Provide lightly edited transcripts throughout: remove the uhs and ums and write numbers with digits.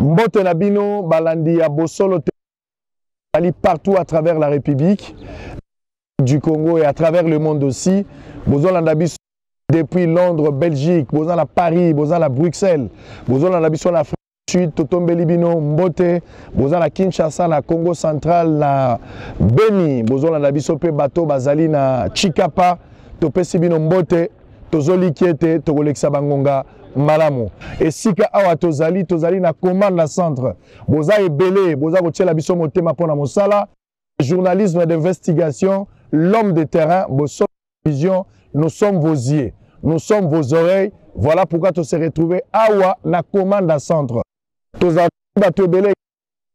Mbote Nabino, Balandi ya Bosolo, partout à travers la République du Congo et à travers le monde aussi. Bozol Ndabiso depuis Londres, Belgique, Bozol à Paris, Bozol à Bruxelles, Bozol Ndabiso en Afrique du Sud, Totombe Libino, Mbote, Bozol à Kinshasa, na Congo central, na Beni, Bozol Ndabiso pe bateau Bazali na Chikapa, Topé Sibino Mbote, Tozoli Kiete, Togoleksa Bangonga. Malamu. Et si ka awa tozali na commande la centre. Boza ebele, boza kotiela biso motema pona mosala. Journalisme d'investigation, l'homme de terrain, boso vision, nous sommes vos yeux, nous sommes vos oreilles. Voilà pourquoi tu se retrouvé awa na commande la centre. Tozali bato ebele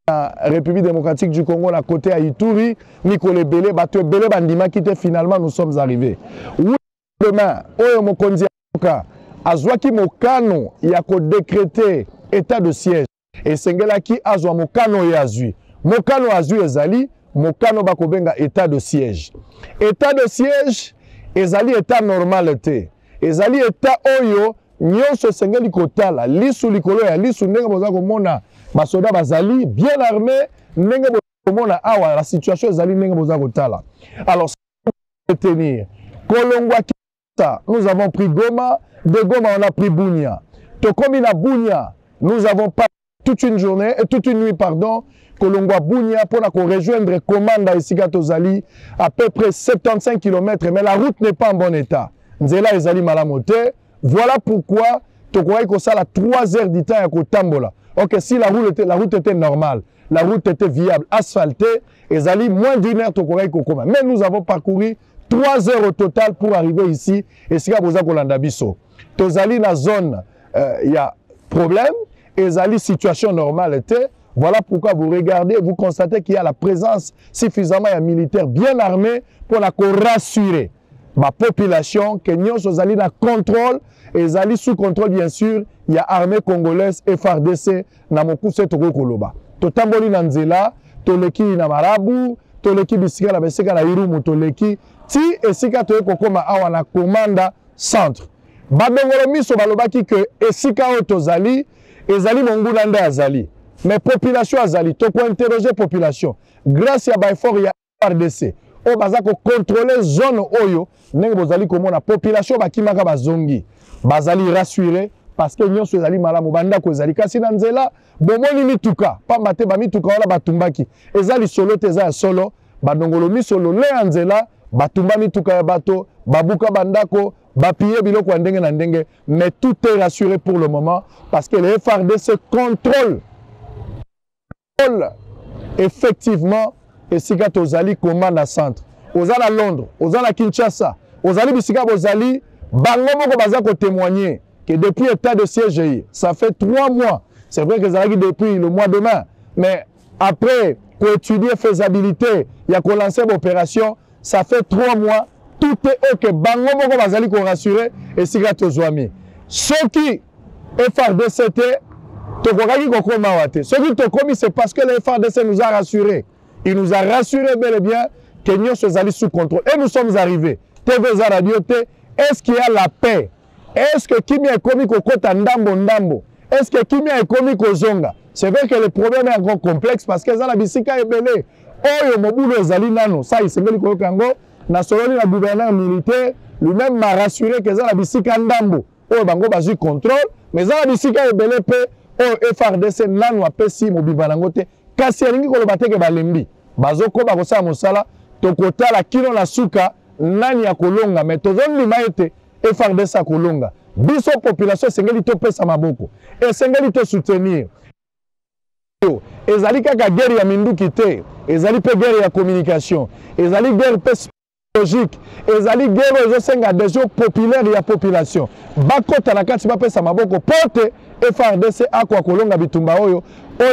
na République démocratique du Congo na côté à Ituri, Nikole Bele, bato ebele bandima qui finalement nous sommes arrivés. Oui, demain, oyo mokonzi akoka Azwaki mokano ya ko décréter état de siège et sengelaki azwa mokano ya azui. Mokano azui ezali mokano bakobenga état de siège. État de siège ezali état normal te. Ezali état oyo nyonso sengeli kotala lisu likolo ya lisu ndenge boza komona basoda bazali bien armés ndenge boza komona awa la situation ezali ndenge boza kotala. Alors retenir Kolongwa nous avons pris Goma. De Goma, on a pris Bunia. Tokomina Bunia, nous avons pas toute une journée, et toute une nuit, pardon, Kolongwa Bunia, pour rejoindre Komanda et Sigatozali, à peu près 75 km, mais la route n'est pas en bon état. Nzela Ezali Malamote, voilà pourquoi Tokoraï Kosala 3 heures du temps à Kotambola. Ok, si la route était normale, la route était viable, asphaltée, Ezali moins d'une heure Tokoraï Kokoma. Mais nous avons parcouru 3 heures au total pour arriver ici, et Siga Boza Kolanda Biso. Tozali la zone, il y a problème, et Zali situation normale était. Voilà pourquoi vous regardez, vous constatez qu'il y a la présence suffisamment de militaires bien armés pour la rassurer la population, que nous sommes na contrôle, et Zali sous contrôle bien sûr, il y a armée congolaise, FARDC, na Mokuse Togo Koloba. Totamboli Nanzela, Toleki na Marabu, Toleki Bisika la Beseka na Irumu, Toleki, Ti et Sika Togo Koma awa na commanda centre. Badongolo miso balobaki que esika otozali ezali monguna nda azali mais population azali to ko interroger population grâce à effort ya RDC o bazako contrôler zone oyo ndenge bozali komona population bakimaka bazongi bazali rassurer parce que nyonso ezali malamu banda ko ezali kasi na nzela bomoni mituka pamba te ba mituka wala batumbaki ezali solo te za solo badongolo miso lo le nzela batumba mituka ya bato babuka bandako bapiller biloko ya ndenge na ndenge, mais tout est rassuré pour le moment parce que les FARDC contrôlent effectivement et Sika Tozali commande à centre. Ozali à Londres, Ozali à Kinshasa, Ozali Bisika Bozali, bango moko baza ko témoigner que depuis l'état de siège, ça fait 3 mois. C'est vrai que Zalaki depuis le mois de mai, mais après qu'on étudie faisabilité, il y a qu'on lancé l'opération, ça fait 3 mois. Tout est ok. Bango moko bazali ko rassurer et Sika Tozwami. Ce qui FARDC tokokaki kokoma wate. Ce qui tokomi c'est parce que le FARDC nous a rassuré. Il nous a rassuré bel et bien que nous sommes sous contrôle. Et nous sommes arrivés. TV Radio est-ce qu'il y a la paix? Est-ce que Kimi est commis kokota ndambo ndambo? Est-ce que Kimi est commis kozonga? C'est vrai que le problème est encore complexe parce que ça la bisika ebele. Oyo mobulo ezali nano. Ça il sembeli ko kango. Nasoloni la gouverneur militaire lui-même m'a rassuré que ça la bisika ndambo o bango bazu contrôle mais ça la bisika ebele pe o FARDC nanu apesi mobiba nango te kasi alingi koloba te ke balembi bazoko bakosa mosala tokota la kilo na suka nani ya kolonga mais tozoni maete FARDC kolonga biso population sengeli to pesa maboko et sengeli to soutenir ezali kaka guerre ya minduki te ezali pe guerre ya communication ezali guerre pe logique ezali guerre ezosenga adhésion populaire ya population bakota na kati bapesa maboko pote FARDC akwa kolonga bitumba oyo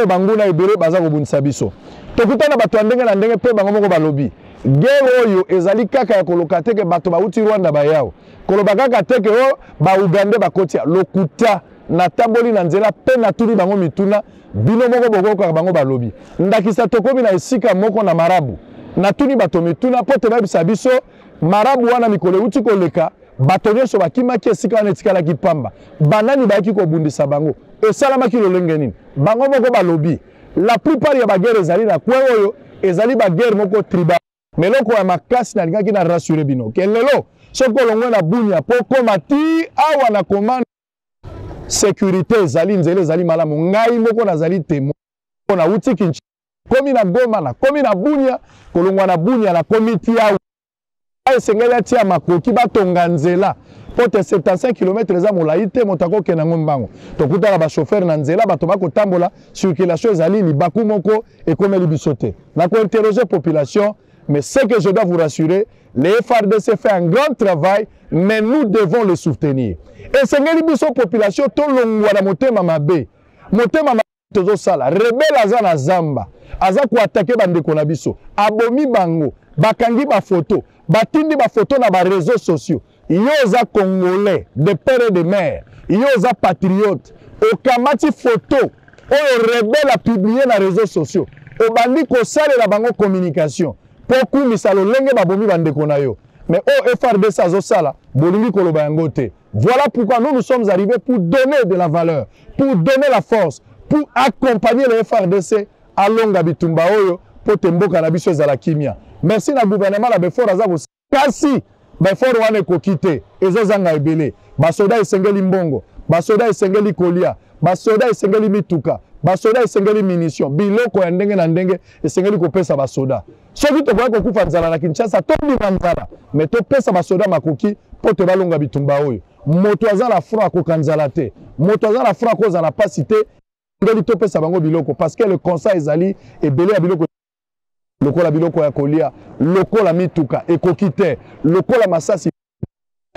banguna ebele baza kobundisa biso tokutana bato ya ndenge na ndenge pe bango moko balobi guerre oyo ezali kaka ya koloka te ke bato bauti Rwanda bayao koloba kaka te ke o ba Uganda bakotia lokuta na tamboli na nzela pe na tuli bango mituna bino moko bokoka bango balobi ndakisa tokomi na esika moko na marabu na tuni bato mituna pote babisa biso marabu wana mikolo uti koleka bato nyonso bakimaki esika wana etikala kipamba banani bayaki kobundisa bango et salamaki lolenge nini bango moko balobi la plupart ya baguerre ezali na coin oyo ezali baguerre moko tribal mais loko ya makasi nalingaki na rassurer bino ke lelo soko olongwe na bunya po koma ti awa na commande sécurité ezali nzela ezali malamu ngai moko nazali témoin na uti Kinshasa komi na Goma na komi na bunya kolongwa na bunya na komi ti awa esengeli atia makoki batonga nzela pote 75 km eza molai te moto akokenda ngo mbango tokutala bachauffeur na nzela bato bakotambola circulation ezali libaku moko ekomeli biso te nakointerroger population mais ce que je dois vous rassurer les FARDC fait un grand travail mais nous devons le soutenir esengeli biso population tolongwa na motema mabe tozosala rebelle aza na zamba aza koatake bandeko na biso abomi bango bakangi bafoto batindi bafoto na bareseaux sociaux yo oza congolais de père et de mère yo oza patriote okamati photo oyo rebelle a publié na réseaux sociaux obandi kosalela bango communication po kumisa lolenge babomi bandeko na yo mais au FARDC azosala bolingi koloba yango te voilà pourquoi nous sommes arrivés pour donner de la valeur pour donner la force pour accompagner le FARDC à longa bitumba oyo po temboka na biso ezala kimia merci na gouvernement la befort aza ko kasi befort wana ekokite ezozanga ebele basoda esengeli mbongo basoda esengeli kolia basoda esengeli mituka basoda esengeli munition biloko ya ndenge na ndenge esengeli kopesa basoda soki tokoki kokufa nzala na Kinshasa tobima nzala mais topesa basoda makoki po te balonga bitumba oyo moto aza na front akoka nzala te moto aza na front akoza na pasi te ngeli topesa bango biloko parce que le conseil ezali ebele ya biloko lokola biloko ya kolia lokola mituka ekoki te lokola masasi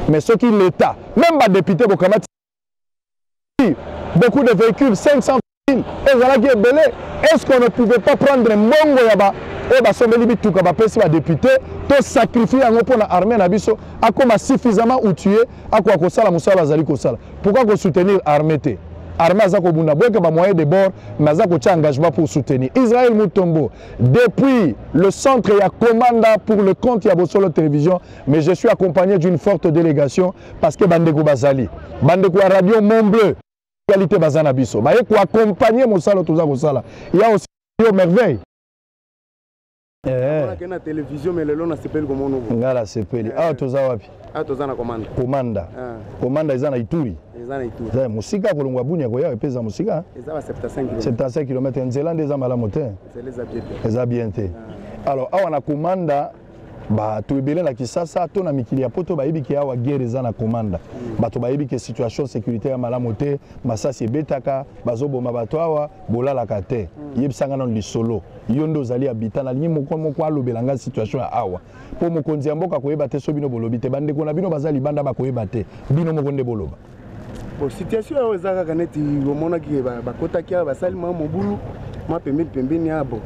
mais soki l'état même ba député bokamati beaucoup de véhicules 500 000 ezalaki ebele est-ce qu'on ne pouvait pas prendre mbongo ya ba et basombeli bituka bapesi ba député to sacrifier yango pour la armée na biso akoma suffisamment outillé akwa kosala musala azali kosala pourquoi ko soutenir armée te armée azako bunda boke ba moyen de bord mais azako tia engagement pour soutenir Israël Mutombo depuis le centre ya commanda pour le compte ya Bosolo télévision mais je suis accompagné d'une forte délégation parce que bandeko bazali bandeko ya radio Mont-Bleu qualité bazana biso ba ko accompagner musala toza kosala il y a aussi merveille na télévision mais le long na sepeli comme on ngala sepeli toza wapi toza na commande commanda eza na Ituri eza na Ituri za musika kolongwa bunya ko ya epeza musika eza ba 75 km nzelande eza malamu te eza bien te alors awa na commanda ba to ebele na Kisasa to na mikili ya poto bayibi ki awa guerre eza na commanda bato bayibi ke situation sécuritaire malamu te masasi ebetaka bazoboma bato awa bolalaka te yebisanga na lisolo yondo zali habita na linyi moko alobelanga situation ya awa po mokonzi ya mboka koyeba te so bino bolobi te bandeko na bino bazali banda bakoyeba te bino moko nde boloba bo situation oyo ezaka kaneti omonaki bakotaki basali mobulu pembeni abo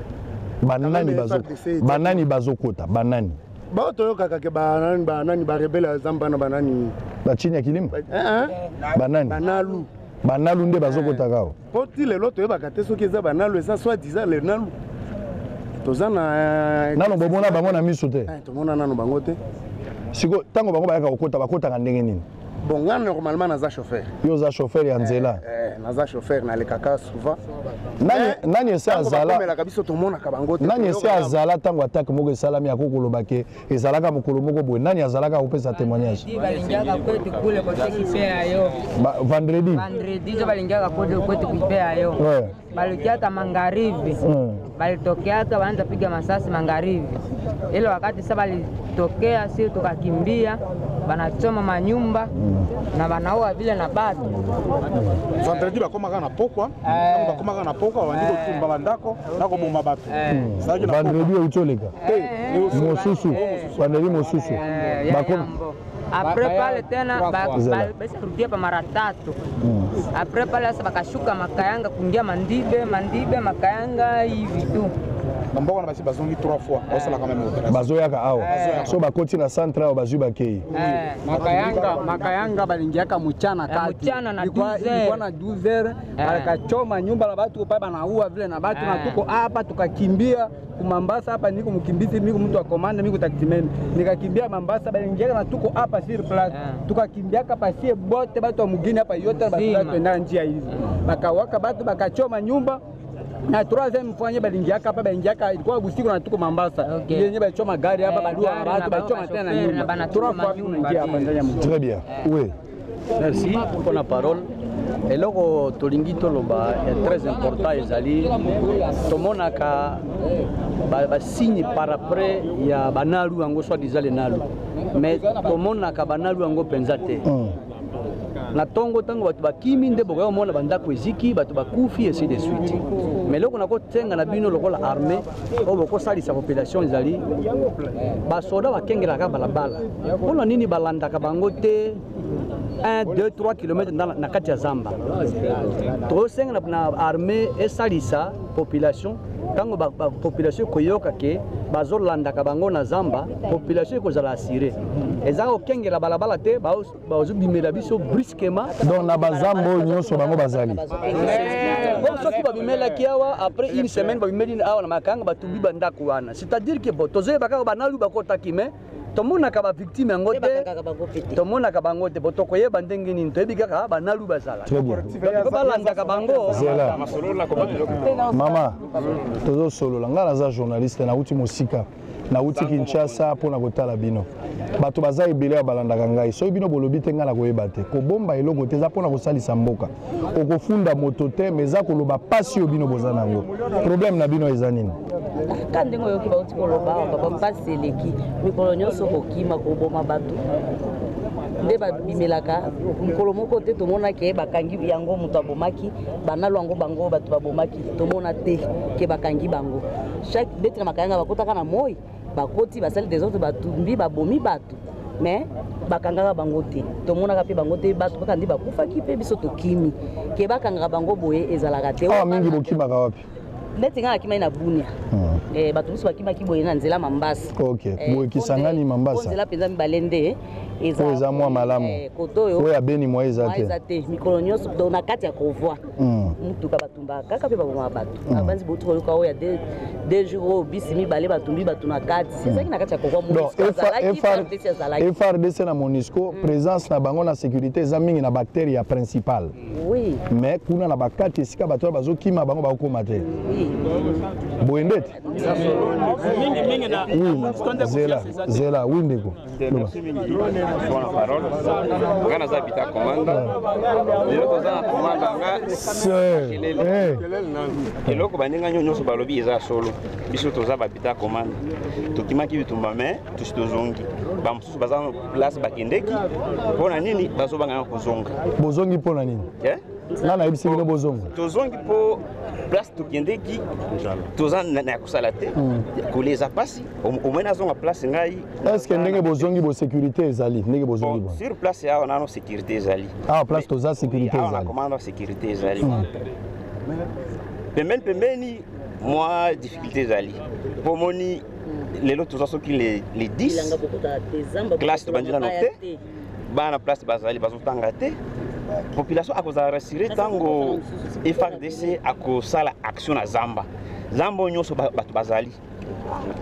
banani bazokota banani baotoyokaka ke banani barebele zamba na banani bachini ya kilimo banani banalu nde bazokota kao po ti lelo toyebaka te soki eza banalu eza soit disant le nalu toza na nano bomona bango na miso te tomona nano bango te siko tango bango bayaka kokota bakotaka ndenge nini bon nga normalement naza chauffeur yo za chauffeur ya nzela naza chauffeur na lekaka souvent nani esa azala komela biso tomonaka bango te nani esa azala tango attaque moko esalami akokoloba ke ezalaka mokolo moko boye nani azalaka kopesa témoignage balingaka kwetu kule kote kipea yo vendredi to balingaka kwetu kipea yo balitokeaka magharibi balitokeaka wanaanza piga masasi magharibi ile wakati sasa balitokea sisi tukakimbia banachoma manyumba na banaoa vile na batu vendredi bakomaka na pokwa bakomaka na pokwa bandiko tumba bandako nako bomba batu vendredi utoleka mosusu vendredi mosusu après pale tena basi pa mara tatu après pale sasa bakashuka makayanga kuingia mandibe makayanga hivi tu Bamboka na basi bazongi 3 fois. Osala quand même opération. Bazoyaka awa. So bakoti na centre awa bazwi bakei. Makayanga balingiaka mchana kati. Mchana na 12 ilikuwa na 12h bakachoma nyumba la watu pale banaua vile na watu na tuko hapa tukakimbia kumambasa hapa niko mkimbizi niko mtu wa komanda niko taksimeni nikakimbia Mambasa balingiaka na tuko hapa sur place tukakimbia kapasie bote watu wa mgini hapa yote basi tuenda njia hizi bakawaka watu bakachoma nyumba na troisième fois nye balingiaka hapa balingiaka ilikuwa usiku na tuko Mambasa ile nye bachoma gari hapa badua watu bachoma tena nyumba 3 fois tunaingia hapa ndani ya mji. Très bien. Oui. Merci pour la parole. Eloko tolingi toloba est très important ezali tomonaka ba signe par après ya banalu yango soit disant nalu mais tomonaka banalu yango penza te na tongo tango batu bakimi nde bokoyo mona bandako eziki batu bakufi et ainsi de suite mais loko nako tenga na bino lokola armée o boko salisa population ezali basoda bakengelaka balabala mpona nini balandaka bango te 1, 2, 3 km na kati ya zamba tosenga na armée esalisa population tango population koyoka ke bazolandaka bango na zamba population ekozala assuré ezaka kokengela balabala te bazobimela biso brusquement donc na bazambo nyonso bango bazali soki babimelaki awa après une semaine babimeli awa na makanga batumbi bandako wana c'est-à-dire que tozoyebaka banalu bakotaki mais tomonaka ba victime yango te tomonaka bango te tokoyeba ndenge nini toyebi kaka banalu bazala balandaka bango mama tozosolola ngai naza journaliste nauti mosika nauti Kinshasa mpona kotala bino bato baza ebele ya balandaka ngai soki bino bolobi te ngai na koyeba te kobomba eloko te eza mpona kosalisa mboka okofunda moto te mais eza koloba pasi oyo bino boza nango problème na bino eza nini ka ndenge oyoki bauti koloba papa mpasi eleki mikolo nyonso kokima koboma bato nde babimelaka mikolo moko te tomonaki bakangi yango moto abomaki banalo yango bango bato babomaki tomona te ke bakangi bango chaque dete na makayanga bakotaka na moi bakoti basali des autres batumbi babomi bato mais bakangaka bango te tomonaka mpe bango te bato bakandi bakufaki mpe biso tokimi ke bakangaka bango boye ezalaka te awa mingi bokimaka wapi neti nga nakimai na Bunia bato biso bakimaki boye na nzela Mambasa boye kisangani Mambasa nzela mpenza mibale nde eza mwa malamu oyo abeni mwa eza te mikolo nyonso na kati ya kovoi mutuka batumbaka kaka mpe babomaka bato abanzi bouti koyoka oyo ya 2 jours oyo bisi mibale batumbi bato na kati ezalaki na kati ya kovoi FARDC na MONUSCO présence na bango na sécurité eza mingi na bactérie ya principale mais kuna na bakati esika bato oyo bazokima bango bakokoma te boye ndete zela wi ndeko la parole. Quand on habite à commande, les autres ont commande et l'autre baninga nyonyo so balobi eza solo. Biso toza habite à commande. Tokimaki bitumba mais tous tozongi. Ba mususu baza place bakendeki. Pona nini bazobanga kozonga. Bozongi pona nini? Nana yebisi bino bozonga. Tozongi po place tokendeki toza na kusala te koleza pasi au moins nazonga place ngai. Est-ce que ndenge bozongi bo sécurité ezali ndenge bozongi bo sur place ya on a sécurité ezali place toza sécurité ezali on commande sécurité ezali pembeni moi difficulté ezali pomoni lelo toza soki les 10 classe to bandina note bana place bazali bazotanga te population akozala rassuré tango FARDC akosala action na zamba nyonso bato bazali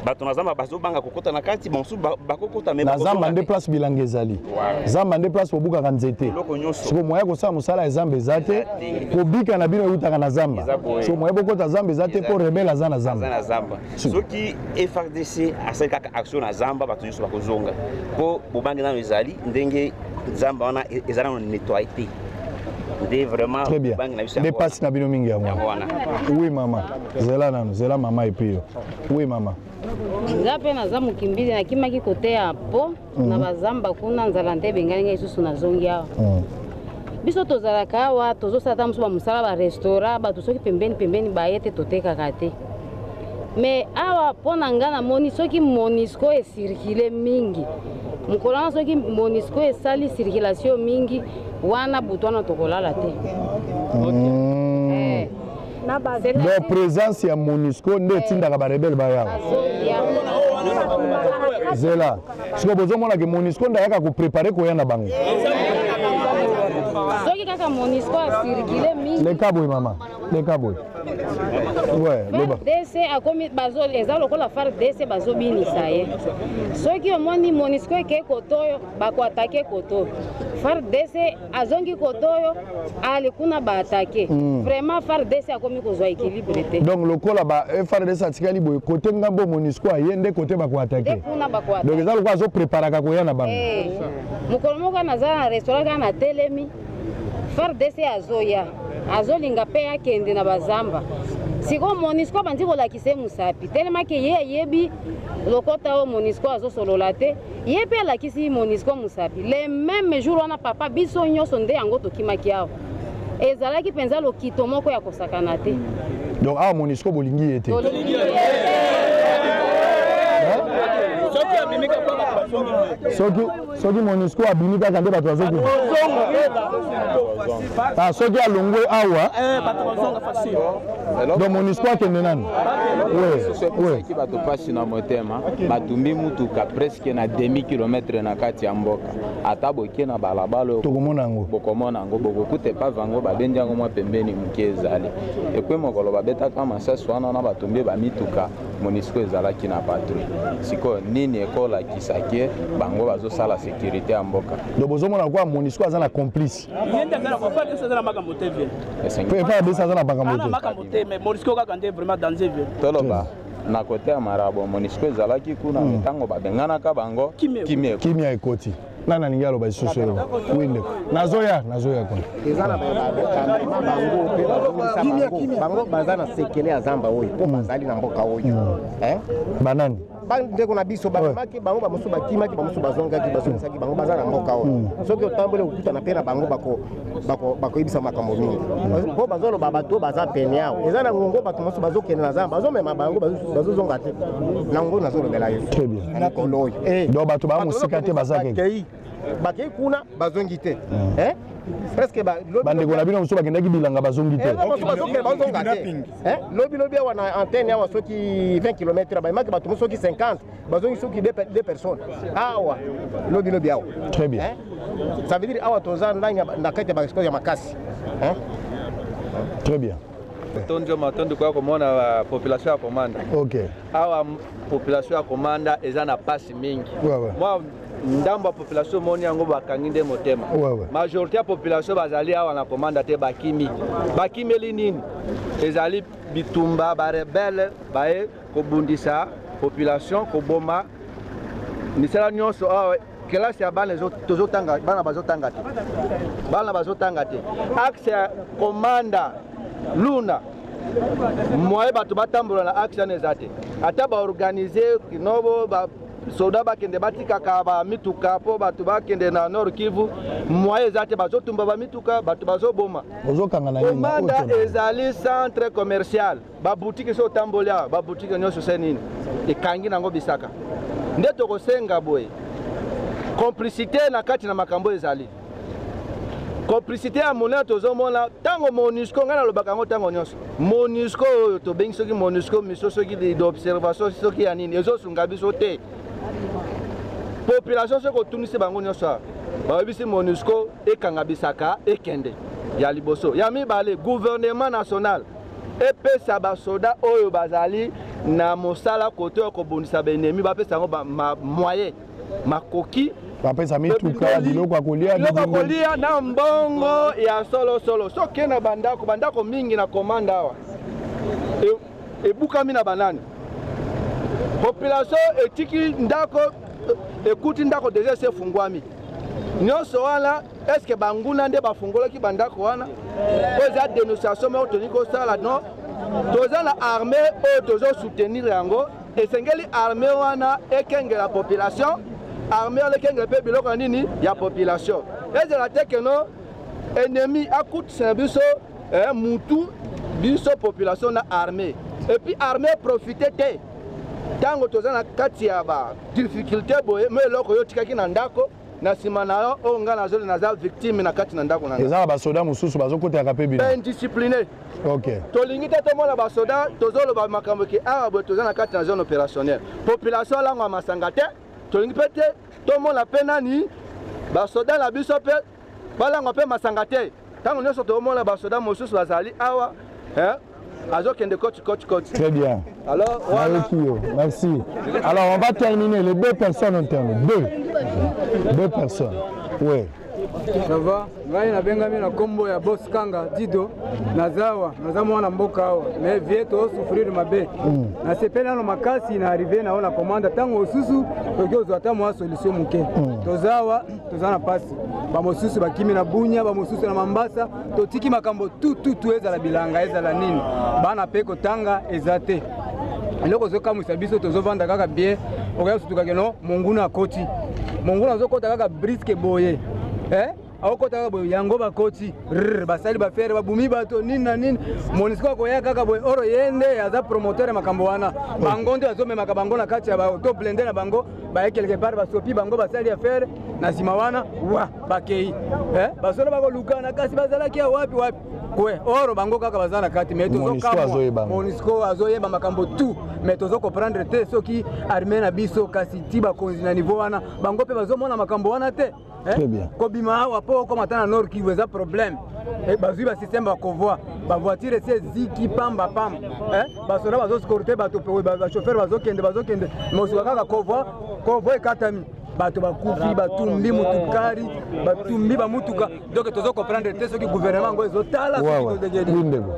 bato na zamba bazobanga kokota na kati bonsu bakokota mais na zamba nde place bilanga ezali zamba nde place obukaka nzete siko moya kosala mosala ya zamba eza te kobika na bino eutaka na zamba siko moya bokota zamba eza te mpo rebele aza na zamba soki FARDC asali kaka action na zamba bato nyonso bakozonga mpo bobangi nano ezali ndenge zamba wana ezala na nettoyer te de vraiment très bien les passes na bino mingi yango oui mama zela nano zela mama epio oui mama nga pe naza mokimbizi nakimaki kote ya po na bazamba kuna nzala nte bengani ngai lisusu nazongi awa biso tozalaka awa tozosala mosusu bamosala barestaurant bato soki pembeni baye te totekaka te mais awa mpo na nga namoni soki MONUSCO esirkile mingi mokolo wana soki MONUSCO esali circulation mingi wana butu wana tokolala te Donc présence ya MONUSCO nde tindaka ba rebelle ba yawa. Zela. Siko bozo mona ke MONUSCO ndaka ko préparer ko yana bango. Soki kaka MONUSCO a circulé mingi. Le Kaboy maman. Le Kaboy. Ouais, FARDC a komi bazo eza lokola FARDC bazo binisa ye. Soki omoni MONUSCO ke kotoyo bako attaquer koto. FARDC azongi kotoyo ali kuna ba attaquer. Vraiment FARDC a komi kozwa équilibre te. Donc lokola ba FARDC atikali boy côté ngambo MONUSCO ayende côté bako attaquer. Kuna bako attaquer. Donc eza lokwa zo préparer ka koya na bango. Mukolo moko na za na restaurant kana telemi. FARDC azoya. Azolinga pe akende na bazamba. Siko MONUSCO bandi kolakise musapi. Telema ke ye yebi lokota o MONUSCO azosolola te. Ye pe alakisi MONUSCO musapi. Le même jour wana papa biso nyonso nde yango tokimaki awo. Ezalaki penza lokito moko ya kosakana te. Donc awa MONUSCO bolingi ete. Soki MONUSCO abimika kande bato azoku. Ah soki alongwe awa. Donc MONUSCO akende nani? Ouais. Qui bato pasi na motema, batumbi mutuka presque na demi kilomètre na kati ya mboka. Ata boke na balabalo tokomona ngo. Bokomona ngo bokute pa vango babenja ngo mwa pembeni mukezali. Ekwe mokolo babeta kama sasa wana na batumbi ba mituka MONUSCO ezalaki na patrouille. Siko nini ekola kisake bango bazo sala sécurité ya mboka. Donc bozomona kwa MONUSCO azana complice. Yenda kana kwa fadi sasa na makambo TV. Fa bisa azana makambo TV. Ana makambo TV mais MONUSCO ka kande vraiment danger vieux. Toloba na côté ya marabo MONUSCO ezalaki kuna mitango babengana ka bango kimia ekoti. Nana ningalo ba isusu winde. Nazoya kuna. Ezana bango bazana sekele ya zamba oyo po bazali na mboka oyo. Banani bande kuna biso bamaki bango bamusu bakimaki bamusu bazongaki basonisaki bango bazana mboka oyo. Soki otambole okuta na pena bango bako ibisa makambo mingi. Po bazolo babato baza pene yao. Ezana ngongo bato musu bazokende na zamba bazomema bango bazozonga te. Na ngongo nazolobela yesu. Très bien. Na koloyo. Donc bato ba musika te bazake. Bakei kuna bazongi te. Presque bande ko na bino muso bakendaki bilanga bazongi te. Lobi wana antenne awa soki 20 km ba maki bato soki 50 bazongi soki deux personnes. Awa lobi awa. Très bien. Ça veut dire awa toza ndanya na kete ba ya makasi. Très bien. Tonjo matondo kwa komona population ya Komanda. OK. Awa population ya Komanda eza na pasi mingi. Moi ndamba population moni yango bakangi nde motema. Majorité ya population bazali awa na Komanda te bakimeli nini? Ezali bitumba ba rebelle bae kobundisa population koboma misala nyonso awa kelasi ya bana tozotanga bana bazotanga te. Axe ya Komanda Luna moye bato batambola na axe nezate ata ba organiser kinobo ba soda bakende batikaka ba mituka po bato bakende na Nord Kivu moye zate bazotumba ba mituka bato bazoboma ozokanga na nini Komanda ezali centre commercial ba boutique so tambola ba boutique nyonso senini ekangi nango bisaka nde tokosenga boye complicité na kati na makambo ezali complicité ya monnaie tozomona tango MONUSCO ngana lobaka ngo tango nyonso MONUSCO to bengi soki MONUSCO miso soki d'observation soki ya nini ezosunga biso te population soko tunisi bango nyonso babisi MONUSCO ekanga bisaka ekende ya liboso ya mibale gouvernement national epesa basoda oyo bazali na mosala kote ya kobundisa benemi bapesa ngo moyen makoki bapesa mituka biloko akolia na mbongo ya solo soki na bandako mingi na Komanda awa ebukami na banani population etiki ndako ekuti ndako deja se fungwami nyonso wana eske banguna nde bafungolaki bandako wana oza dénonciation me otoni kosala no toza na armée oyo tozosoutenir yango esengeli armée wana ekengela population armée lekengela mpe biloko na nini ya population ezela te keno ennemi akutisa biso mutu biso population na armée et puis armée profite te tango toza na kati ya ba difficulté boye me eloko oyo tikaki na ndako na nsima na yo oyo ngai nazoli naza victime na kati na ndako na ngai. Eza na basoda mosusu bazokotaka mpe bino. Indiscipliné. Ok. Tolingi te tomona basoda tozoloba makambo ke awa boye toza na kati na zone opérationnelle. Population alango ya masanga te. Tolingi mpe te tomona mpe nani basoda na biso mpe balango mpe masanga te. Ntango nyonso tomona basoda mosusu bazali awa azokende coach. Très bien. Alors, voilà. Merci. Alors, on va terminer. Les 2 personnes ont terminé. 2 personnes. Oui. Ça va? Ngai na bengami na kombo ya boss Kanga Dido nazawa mwana mboka awa mais vie to souffrir mabe na sepena no makasi na arriver na ona commande tango osusu okozo ata mwa solution muke tozawa tozana pasi ba mosusu bakimi na bunya ba mosusu na mambasa totiki makambo tu ezala bilanga ezala nini bana pe kotanga ezate eloko zokamwisa biso tozovanda kaka bien okoya sutuka keno monguna akoti monguna azokota kaka briske boye aokotaka boye yango bakoti basali bafere babumi bato nini na nini monisiko akoya kaka boye oro yende aza promoteur ya makambo wana bango nde azomemaka bango na kati ya baauto blende na bango baye quelque part basopi bango basali afere na nsima wana wa bakei basola bakolukana kasi bazalaki ya wapi kwe oro bango kaka baza na kati mais tozokamwa monisiko azoyeba makambo tu mais tozokomprendre te soki arme na biso kasi ti bakonzi na niveau wana bango mpe bazomona makambo wana te. Kobima awa po koma tana Nord Kivu eza problème bazwi ba système ba convoi ba voiture ese ziki pamba basoda bazoscorter bato pe ba chauffeur bazokende mosuka kaka convoi ekatami bato bakufi batumbi mutukari batumbi bamutuka donc tozo comprendre te soki gouvernement ngo ezotala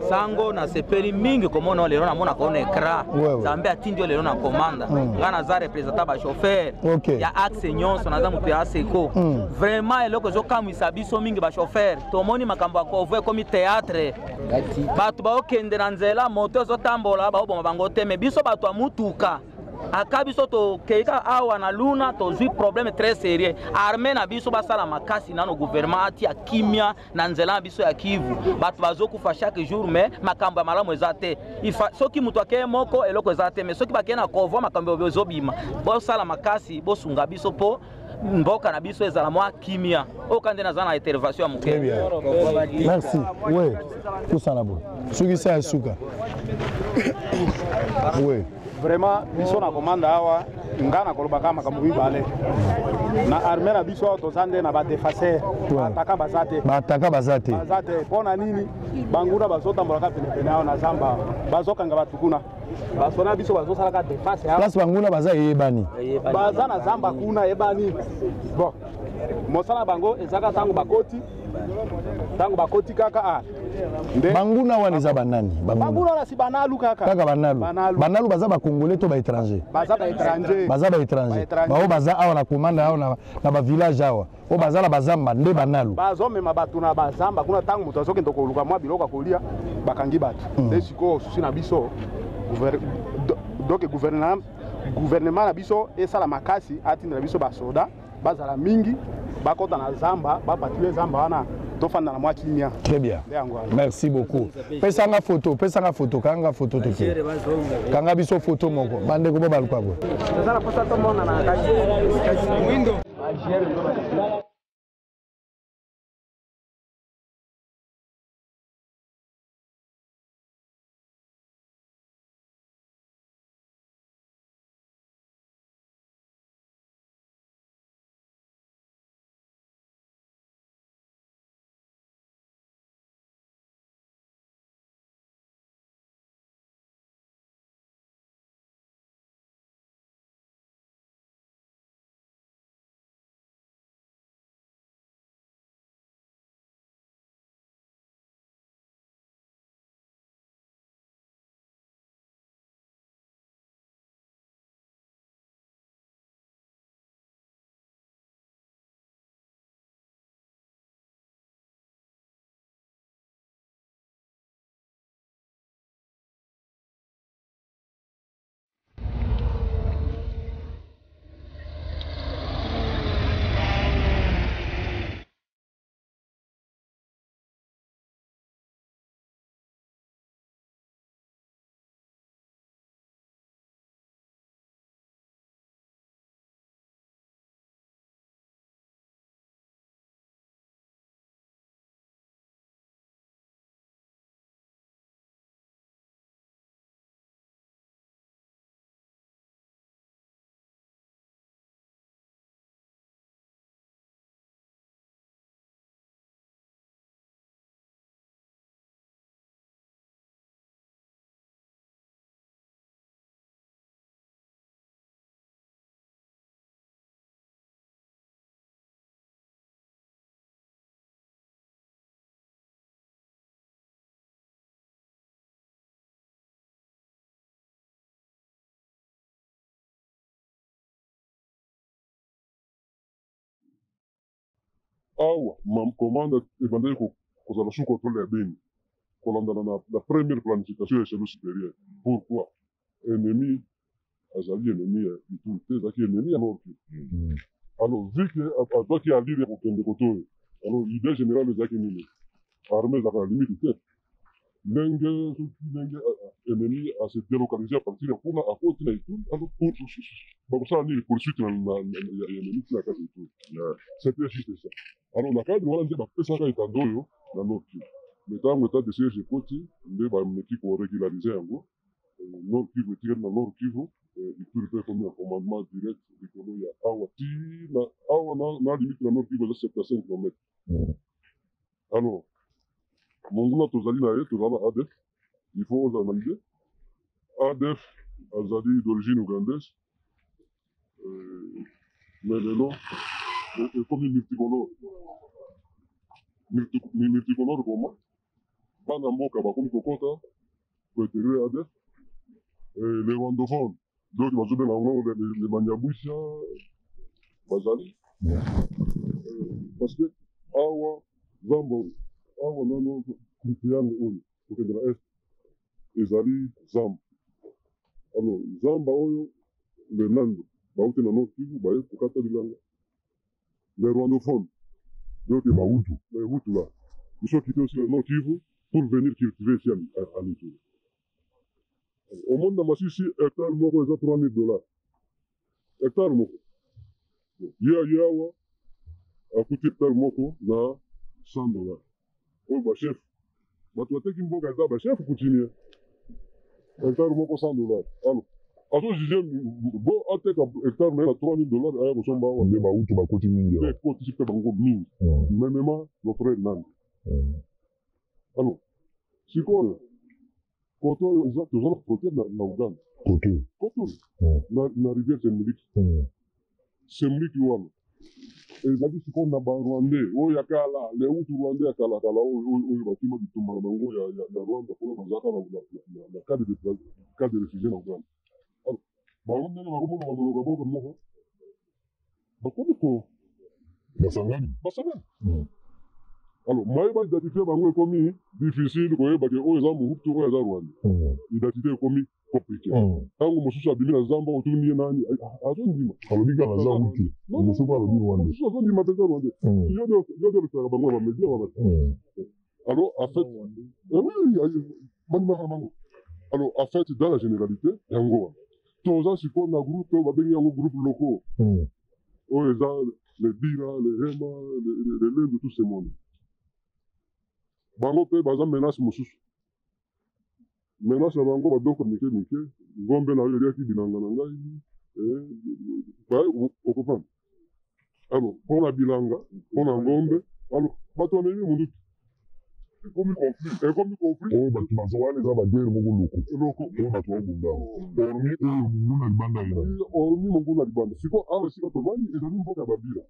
sango na sepeli mingi komona lero na mona kona ekra zambe atindi lero na komanda ngana za representant ba chauffeur ya axe nyonso na za mutu ya seko vraiment eloko zokamwisa biso mingi ba chauffeur tomoni makambo ya convoi komi théâtre bato baokende na nzela moto ezotambola baoboma bango te me biso bato ya mutuka aka biso tokeika awa na luna tozwi problème très sérieux armée na biso basala makasi nano gouvernement ati ya kimia na nzela na biso ya Kivu bato bazokufa chaque jour mais makambo ya malamu eza te soki mutu akeye moko eloko eza te mais soki bakeye na convoi makambo ezobima bosala makasi bosunga biso po mboka na biso ezala mwa kimia okande naza na intervention ya moke. Merci. Oui. Tout ça là-bas. Soki ça esuka. Oui. Vraiment biso na commande awa ngana koloba kama makambo mibale na armée na biso tozande na ba défacer bataka bazate pona nini banguna bazotambola ka pene awa na zamba bazokanga batukuna basona biso bazosala ka déface awa place banguna baza yebani baza na zamba kuna yebani bon mosala bango ezaka tango bakoti kaka banguna wana eza banani banguna wana si banalu kaka banalu baza ba congolais to ba étranger baza ba étranger bao baza awa na commande awa na ba village awa o baza la bazamba nde banalu bazomema bato na bazamba kuna tango moto azokende koluka mwa biloko kolia bakangi bato nde sikoyo susi na biso donc gouvernement na biso esala makasi atinda na biso basoda bazala mingi bakota na zamba bapatule zamba wana tofanda na mwa kimia. Très bien. Merci beaucoup. Pesanga photo, kanga photo toke. Kanga biso photo moko. Bande ko baluka ko. Sasa posa to mona na kaji window. awa commande ebandaki kozala sous contrôle ya beni kolandana na première planification ya échelon supérieur. Pourquoi? Ennemi azali ennemi ya Ituri te, ezalaki ennemi ya Nord Kivu. Alors vu que azwaki alire ya kokende kote oyo, alors l'idée générale ezalaki nini? Armée ezalaka na limite te, ndenge soki ndenge ennemi ase délocaliser à partir ya kuna akoti na Ituri, alors bakosala nini poursuite ya ennemi tina kati Ituri. C'était juste ça. Alors na cadre wana nde bapesaka etando oyo na Nord Kivu. Mais ntango etat de siège ekoti nde bameki korégularize yango. Nord Kivu etikali na Nord Kivu, Ituri mpe ekomi na commandement direct likolo ya awa ti na awa na limite na Nord Kivu eza 75 km. Alors monguna tozali na ye tozala na ADF, il faut ozala na idée. ADF azali d'origine ougandaise, mais lelo ekomi multicolore. Multicolore comment? Bana mboka bakomi kokota kointegrer ADF. Les rwandophones, donc bazobenga yango les Banyabwisha bazali. Parce que awa zamba oyo awa nano triangle oyo kokende na est ezali zamba. Alors zamba oyo le nando bauti na Nord Kivu baye kokata bilanga. Les rwandophones, donc les Hutus là, ils sont quittés aussi le Nord Kivu pour venir cultiver ici à Ituri. Au monde na Masisi hectare moko eza $3000. Hectare moko. Ye awa akuti hectare moko na $100. Oyo bachef bato bateki mboka eza bachef coutumier. Hectare moko $100. Alors azojuge bo ateka hectare na ye na $3000 aya kosomba awa nde bautu bakoti mingi ekotisi mpe bango mingi memema notre land. Alors sikoyo koto oyo eza tozala frontière na Uganda. Koto na rivière Semuliki wana ezali sikoyo na barwandais oyo ya kala le Hutu rwandais ya kalakala oyo bakima bitumba na bango ya Rwanda mpona bazalaka na cas de réfugié na Uganda. Alors bango ndenge bakomona bazoloka boka moko bakomi ko basangani. Alors mayeba identité bango ekomi difficile koyeba ke oyo eza Mobutu oyo eza Rwanda. Identité ekomi compliqué. Ntango mosusu abimi na zamba otuni ye nani azondima alobi kaka aza Hutu mosusu alobi Rwanda mosusu azondima mpenza Rwanda yodelesaka bango na bamedia wana. Alors en fait bandimaka bango. Alors en fait dans la généralité yango wana toza sikoyo na groupe oyo babengi yango groupe locaux oyo eza les Bira, les Hema, les Lende, tout ce monde. Bango mpe baza menace mosusu. Menace na bango badoko mike ngombe na oyo eliaki bilanga na ngai okopana. Alors mpona bilanga mpona ngombe alors bato bamemi munduki ekomi conflit oyo bato bazowala eza bagere moko loko oyo bato babunda hormi oyo monguna libanda yena hormi monguna libanda siko awa esika tovandi ezali mboka babira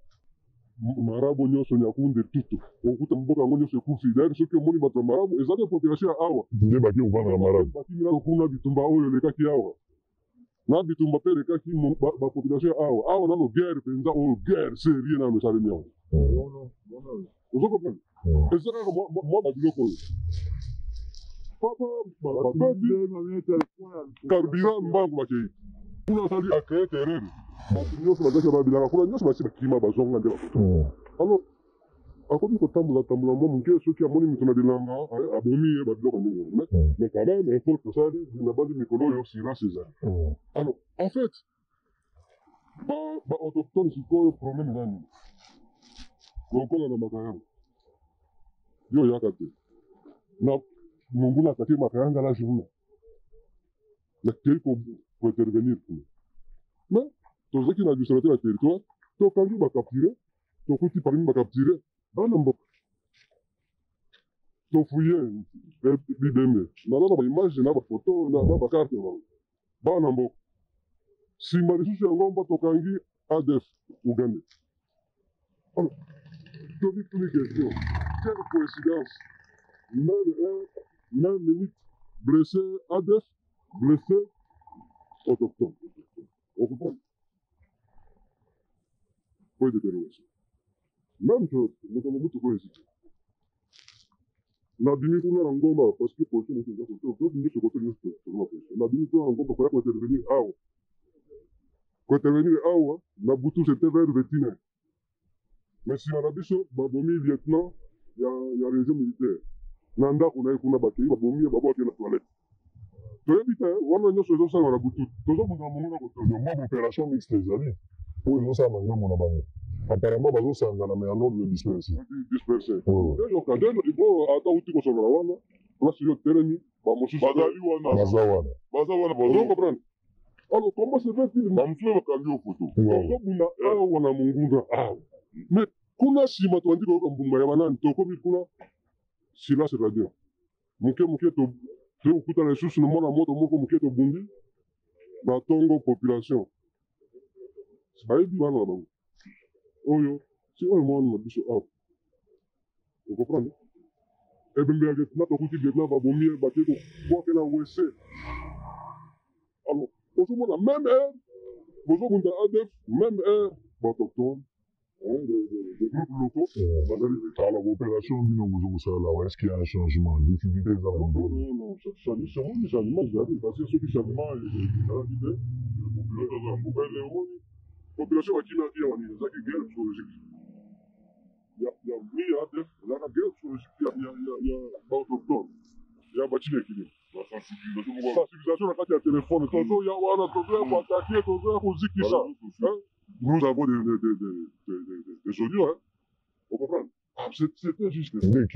marabu nyonso nyakunde tutu okuta mboka yango nyonso ekufi d'ailleurs soki omoni bato ya marabu ezali population ya awa nde baki kovanda na marabu bakimila kuna bitumba oyo elekaki awa na bitumba mpe elekaki bapopulation ya awa nano guerre mpenza oyo guerre serie nano esalemi awa ozokomprendre eza kaka mwa babiloko oyo carburant mbangu bakei kuna asali acreye terreur bato nyonso bazaki babilanga kuna nyonso basi bakima bazonga nde bakoto. Alors akomi kotambola mwa moke soki amoni moto na bilanga abomi ye babiloko ndenge mais quand même il faut tosali na bandi mikolo oyo silence ezali. Alors en fait baautochtone sikoyo problème eza nini lokola na makayanga yo yaka te na monguna atake makayanga la journée nakei kointervenir kuna mais tozalaki na administrateur ya territoire tokangi bakapture tokuti parmi bakapture bana mboka tofuye bideme naza na baimage na bafoto na bakarte na bango bana mboka nsima lisusu yango mba tokangi ADF ugandais. Alors tobi tuni question quelle coïncidence même limite blessé ADF blessé autochtone. On comprend? Point de terrorisme. Même chose, nous avons beaucoup hésité. Na bimi kuna na ngomba parce que pour nous c'est donc nous ce côté nous na bimi kuna na ngomba pour intervenir awa pour intervenir awa na butu c'était vers 21 mais si na biso babomi lieutenant ya région militaire na ndako na kuna bakei babomi babaki na toilette toyebi te wana nyonso ezosala na butu tozobunda mongo na kotoyo mwa opération mixte ezali oyo ezosala na ngambo na bango apparemment bazosangana mais en ordre dispersé. Dispersé. Donc ata uti kosolola wana place yo telemi bamosusu bazali wana baza wana bazo comprendre. Alors comment se fait-il bamosusu bakangi yo photo tozobunda awa na mongunda awa mais kuna nsima toandi koyoka mbuma ya banani tokomi kuna silence radio moke tokutana lisusu na mwana moto moko moke tobundi na ntongo population bayebi bana na bango oyo si oyo mwana na biso awa okomprendre ebembe ya lieutenant tokuti lieutenant babomi bake kobwake na wc alors ozomona même heure bozobunda adef même heure baautochtone des groupes locaux alors opération bino bozokosala awa est ce qu'il y a un changement difficulté eza non changement ezali parce que soki changement ezalaki te population bakimaki awa nini ezaki guerre psychologique ya mi ya adef ezaka guerre psychologique ya baautochtone ya batina ekili sensibilisation na kati ya telefone tozoya wana tozoya koatake tozoya kozikisa nous avons des audios on comprend c'était juste bazovanda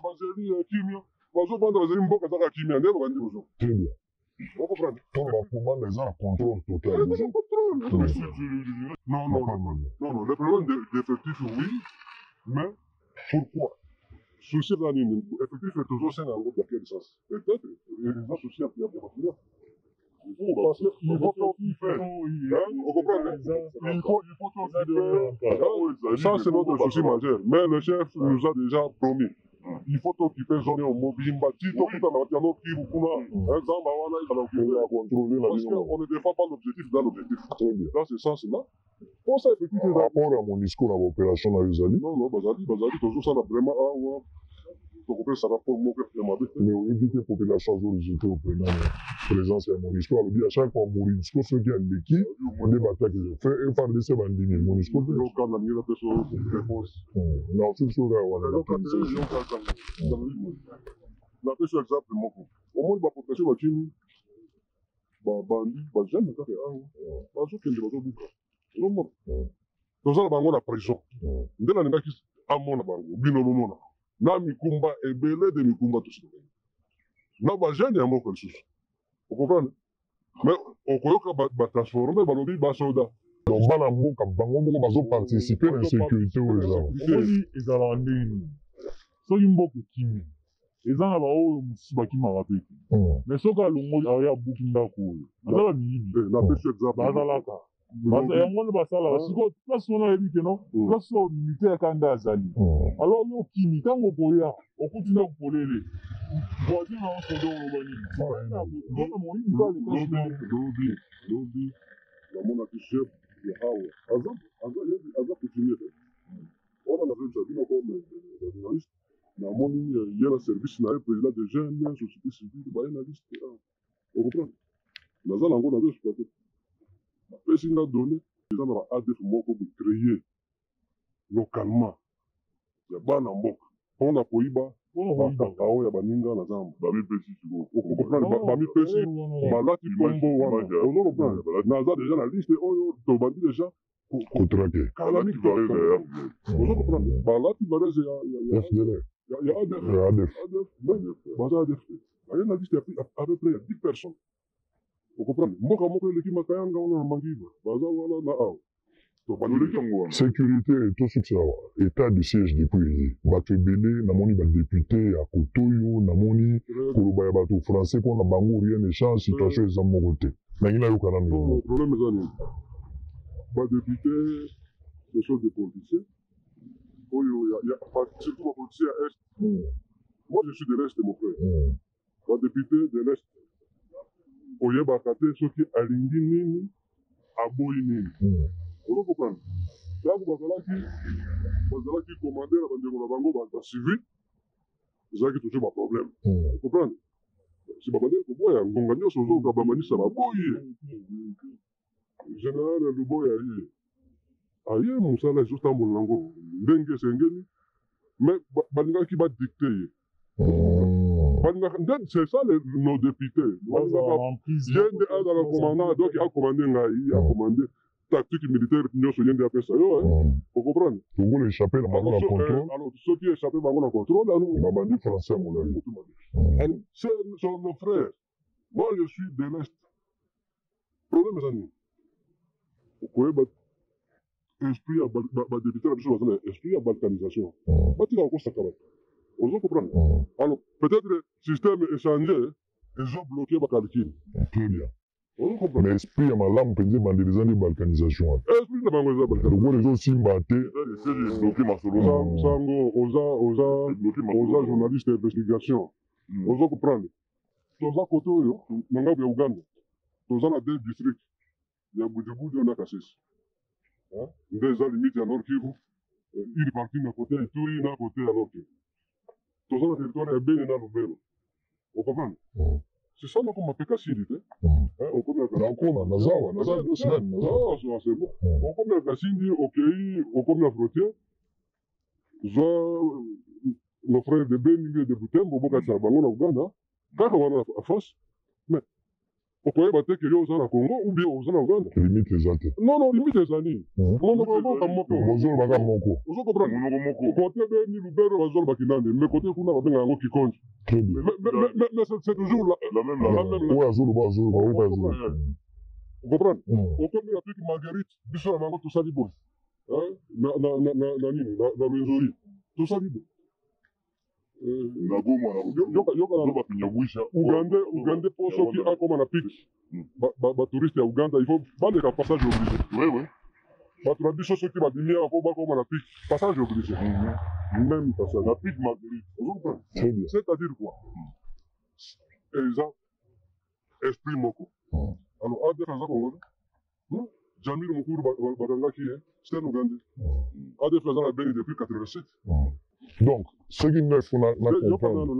bazeli kimia bazovanda bazeli mboka ezaka kimia nde babandi bozo très bien on comprend donc bafumana eza na contrôle total non le problème d'effectif oui mais pourquoi souci dans une effectif est toujours sain en groupe dans quel sens peut-être les associés à bien parce qu'il faut qu'on y fait on comprend il faut qu'on y fait ça c'est notre souci majeur mais le chef nous a déjà promis il faut t'occuper zone au mobimba tito kutana batano kibu kuna nzamba wana izala contrôler la ligne on ne défend pas l'objectif dans l'objectif très bien dans ce sens là pour ça effectivement par rapport à mon discours à l'opération na Uzali non bazali toujours ça vraiment awa tokopé ça rapport moko ya mabe mais on dit que population zologité au président présence ya mon discours alobi à chaque fois mon discours ceux qui aleki on est batak ils ont fait un par de ces bandini mon discours donc quand la mira personne réponse non c'est sûr là voilà la question exemple moko au moins ba population bakini ba bandi ba jeune kaka awa bazokende bazobuka lomo tozala bango na prison nde nalingaki amona bango bino bomona na mikumba ebele de mikumba tosika na bajene ya moko lisusu okomprendre mais okoyoka batransforme balobi basoda donc bana mboka bango moko bazoparticipe na sécurité oyo ezala ezala ndeni soki mboka ekimi eza na baoyo mosusu bakimaka te mais soki alongoli aya buki ndako oyo azala miyibi bazalaka yango nde basalaka sikoyo place wana oyebi ke no place oyo militaire kanda azali alors yo okimi ntango okoya okuti ndako polele voisin nango soda oloba nini lobi namonaki chef ya awa aza coutumier wana nazoyebisa bino comme journaliste namoni ye na service na ye président de jeune société civile baye na liste okomprendre naza nango nazo exploite apesi nga donné eza na ba adf moko bocréé localement ya bana mboka mpona koyiba bakakao ya baninga na zamba bamipesi bamipesi balati kombo wana ozokomprendre naza deja na liste oyo tobandi deja kotrake ozokomprendre balati balese ya adf baza adf baye na liste à peu près ya 10 personnes okomprendre mboka moko eleki makayanga wana na mangiva baza wana na awa sécurité tosuki awa état de siège depuis bato ebele namoni badéputé ya kotoyo namoni koloba ya bato français mpona bango rien échange situation eza moko te nangi nayokana mino problème eza nini badéputé des choses de politiciens oyo surtout bapoliticien ya est moi je suis de l'est mon frère badéputé de l'est oyebaka te soki alingi nini aboyi nini ozo comprendre ntango bazalaki commande na bandeko na bango bacivil ezalaki toujours baproblème comprendre si babandeli koboya ngonga nyonso ozoyoka bamanisa baboyi général luboya aye mosala ezotambola nango ndenge esengeli mais balingaki badicte ye c'est ça nos députés ye nde azala commandant donc acommande ngai acommande tactique militaire nyonso ye nde apesa yo ocomprendre tongolo échappé na bango na contrôle alors soki échappé bango na contrôle babandi français molai c'est nos frères moi je suis de l'est problème eza nini okoyeba esprit ya badéputé na biso baza na esprit ya balkanisation batika kokosaka bato ozo comprendre alors peut-être système échangé ezobloqué bacalcule très bien mais esprit ya malamu mpenza ebandeli eza nde balkanisation esprit na bango eza balkanilokolo ezosimba te sango oza journaliste d'investigation ozo comprendre toza kote oyo na ngambo ya uganda toza na 2 district ya budibudio na kasisi nde eza limite ya nord kivu ili parti na kote ya ituri na kote ya nord kivu toza na territoire ya beni na lubero okomprendre c'est ça nako mapeka sili te okomi na kasindi okei okomi na frontière zwa nos frères de beni de butembo obokatisa na bango na uganda kaka wana na face mais okoyeba te ke yo oza na congo ou bien oza na uganda limite eza te non limite ezali monoko moko bozolobaka moko ozo comprendre kote beni lubero bazolobaki nande mais kote kuna babengaka yango kikonzi mais c'est toujours la même oyo azoloba comprendre okomi na piki marguerite biso na bango tosali boye na nini na rwenzori tosali boye ugande po soki akoma na piki batouriste ya uganda il faut baleka passage obligé bato na biso soki babimi awa po bakoma na piki passage obligé même passage na piki marguerite c'est-à-dire quoi eza esprit moko alors adef aza congolais jamil mokuru bakangaki ye c'est un ougandais adef aza na beni depuis 87 donc soki neuf na comprendre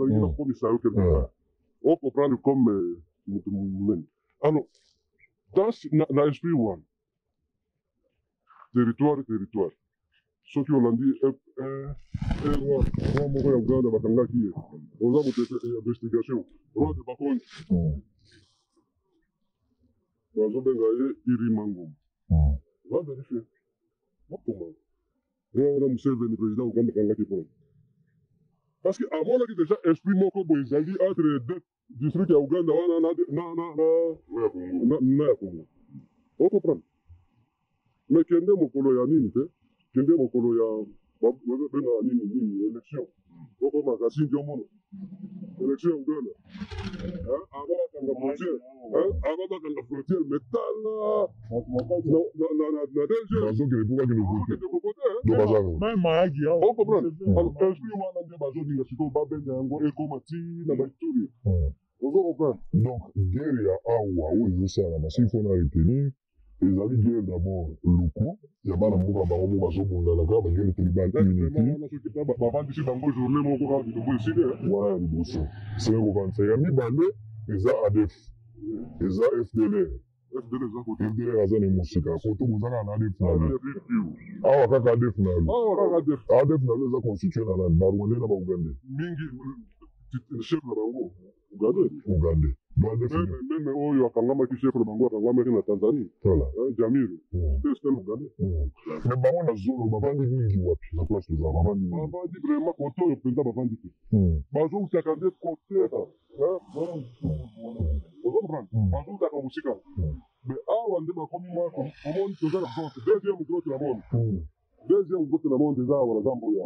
on comprendre comme mutu munene alors na esprit wana territoire soki olandi roi moko ya uganda bakangaki ye oza moto investigation roi de bakonzi bazobenga ye irimangomu baverifie bakomana wana museveni président uganda bakangaki mpona parce que amonaki déjà esprit moko boye ezali entre deux district ya uganda wana na ya congo ocomprendre mais kende mokolo ya nini te kende mokolo ya benga nini élection okoma kasindi omona élection ya uganda abakanga frontière metala na DG wana nde bazolinga sikoyo babenga yango ekoma ntina baituri ozo comprendre donc guerre ya awa oyo ezosalama soki mpona retenir ezali guerre d'abord loko ya bana mboka bango mo bazobondanaka bagere tribal unity bavandisi bango journée moko kaka bitombo esili wana ya liboso seke kovanisa ya mibale eza adef eza fdlr aza na mosika koto bozaka na adef na lo awa kaka adef na lo adef na lo eza constitué na nani barwandais na baugandais mingi chef na bango ugandais meme oyo akangamaki chef na bango akangamaki na tanzanie jamiru c'était ugandais mais bango na zolo bavandi mingi wapi na place toza bavandi vraiment kote oyo mpenza bavandi te bazoutaka nde koteka ozokomprendre bazoutaka mosika mais awa nde bakomi mwako omoni toza na grotte deuxième grotte na monde deuxième grotte na monde eza awa na zamba oyo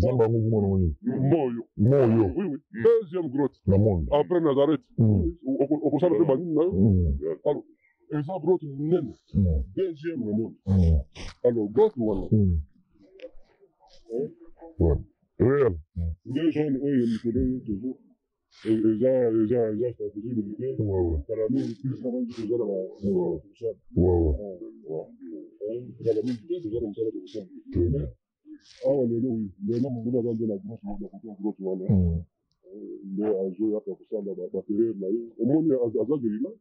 zamba yango kumona moyo moyo oui deuxième grotte na monde après nazareth okosala mpe banini na yo alors eza grotte monene deuxième na monde alors grotte wana réel nde zone oyo mikolo toujours eza stratégie militaire kala mingi plus avant kozala ezala mingi te toza na mosala tokosala awa lelo lelo monguna aza nde na grosse na kote ya grosse wana nde azoyaka kosala baterere na ye omoni aza gerila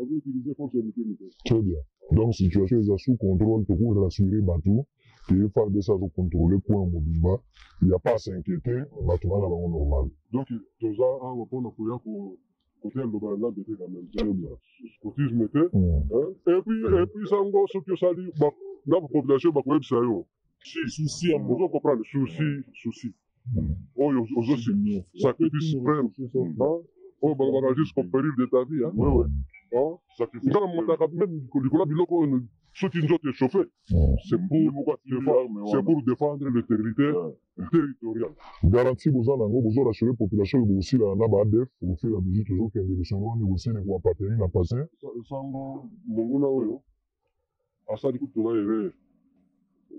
azoutilize force ya mike mike. Très bien. Donc situation eza sous contrôle tokoki rassurer bato ke FARDC azocontrôle point mobimba il n'y a pas à s'inquiéter bato bana bango normal. Donc toza awa mpona koya côté loba na bete quand même scoutisme te et puis sango soki osali na population bakoyebisa yo souci ozo comprendre souci oyo ozosi sacrifice suprême oyo balobaka jusqu'au péril de ta vie sacrifice ngana motaka même likolo biloko oyo soki nzoto échauffé c'est pour défendre l'intégrité territoriale. Garantie boza nango bozo rassurer population oyo bosila na baadef ofir ya mesure tozokende lisanga wana négocier kwa pateri na pasin sango monguna oyo asali kutu na yere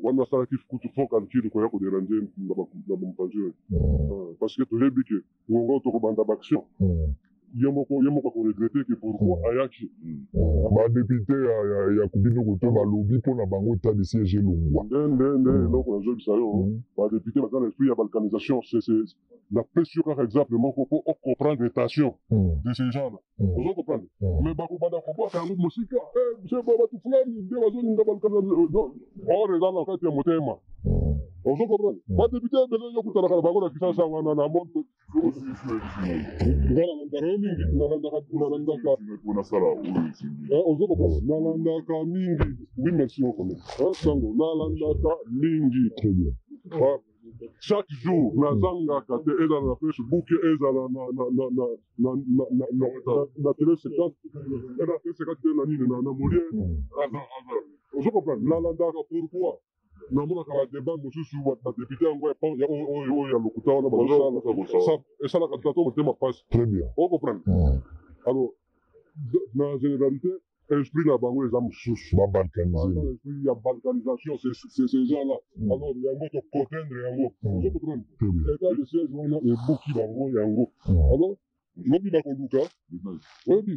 wana asalaki kutu fo calcule koya koderange na bamopanzi oyo parce que toyebi ke ngongo tokobanda baaction ye moko akoregrete ke pourquoi ayaki badepute ya kubino to balobi mpona bango etat de siège elongwa nde eloko nazobisa yo badepute baza na esprit ya balkanisation na pression kaka exemple moko mpo ocomprendre tension de ces gens là ozo comprendre mais bakobanda kobwaka yango mosika bato fulani nde bazolinga balkanisation or eza na kati ya motema ozo comprendre badepute ebele yokutanaka na bango na kisasa wana na moto nalandaka mingi oui merci sango nalandaka mingi chaque jour nazangaka te ezala na facebook ezala na télé 50 te na nini na molie ozo comprendre nalandaka pourquoi namonaka badeba mosusu badepute yango oyo ya lokuta wana bazosala esalaka tato motema pasi ocomprendre alors na généralité esprit na bango eza mosusu esprit ya balkanisation c'est ces gens là alors yango tokotendre yango ocomprendre état de siège wana ebuki bango yango alors lobi bakoluka oyebi